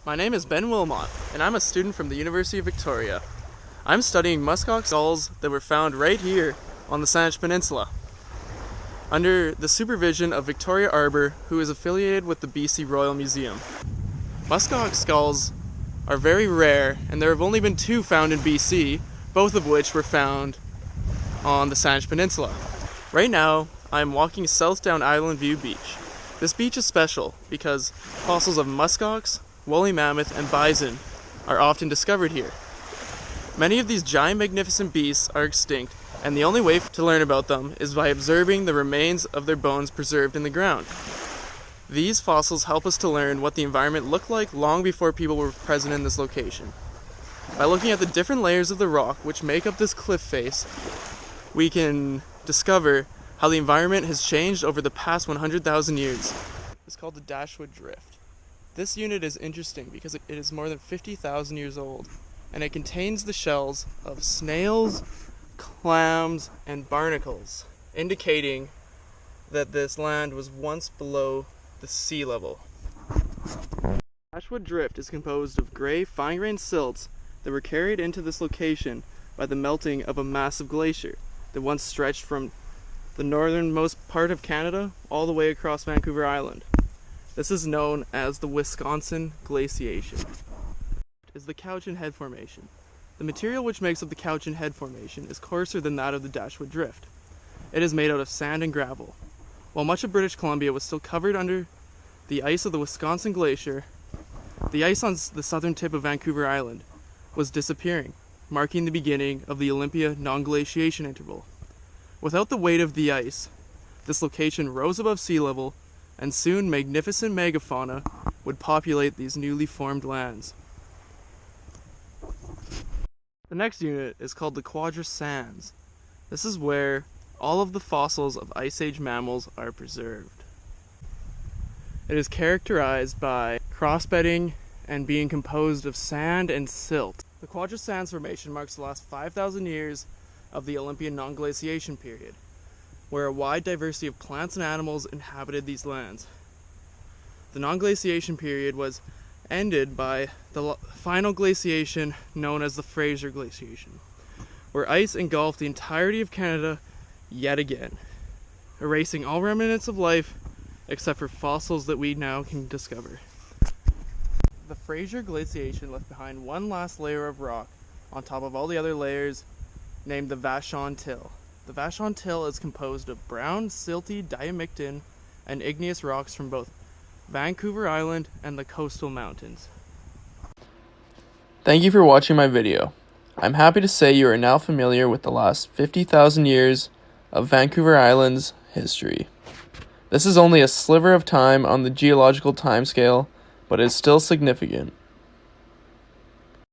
My name is Ben Wilmot, and I'm a student from the University of Victoria. I'm studying muskox skulls that were found right here on the Saanich Peninsula, under the supervision of Victoria Arbour, who is affiliated with the BC Royal Museum. Muskox skulls are very rare, and there have only been 2 found in BC, both of which were found on the Saanich Peninsula. Right now, I'm walking south down Island View Beach. This beach is special because fossils of muskox, woolly mammoth, and bison are often discovered here. Many of these giant magnificent beasts are extinct, and the only way to learn about them is by observing the remains of their bones preserved in the ground. These fossils help us to learn what the environment looked like long before people were present in this location. By looking at the different layers of the rock which make up this cliff face, we can discover how the environment has changed over the past 100,000 years. It's called the Dashwood Drift. This unit is interesting because it is more than 50,000 years old, and it contains the shells of snails, clams, and barnacles, indicating that this land was once below the sea level. Dashwood Drift is composed of gray, fine-grained silts that were carried into this location by the melting of a massive glacier that once stretched from the northernmost part of Canada all the way across Vancouver Island. This is known as the Wisconsin Glaciation. Is the Cowichan Head Formation. The material which makes up the Cowichan Head Formation is coarser than that of the Dashwood Drift. It is made out of sand and gravel. While much of British Columbia was still covered under the ice of the Wisconsin Glacier, the ice on the southern tip of Vancouver Island was disappearing, marking the beginning of the Olympia non-glaciation interval. Without the weight of the ice, this location rose above sea level, and soon magnificent megafauna would populate these newly formed lands. The next unit is called the Quadra Sands. This is where all of the fossils of Ice Age mammals are preserved. It is characterized by crossbedding and being composed of sand and silt. The Quadra Sands Formation marks the last 5,000 years of the Olympian non-glaciation period, where a wide diversity of plants and animals inhabited these lands. The non-glaciation period was ended by the final glaciation known as the Fraser Glaciation, where ice engulfed the entirety of Canada yet again, erasing all remnants of life except for fossils that we now can discover. The Fraser Glaciation left behind one last layer of rock on top of all the other layers, named the Vashon Till. The Vashon Till is composed of brown, silty diamictin and igneous rocks from both Vancouver Island and the coastal mountains. Thank you for watching my video. I'm happy to say you are now familiar with the last 50,000 years of Vancouver Island's history. This is only a sliver of time on the geological timescale, but is still significant.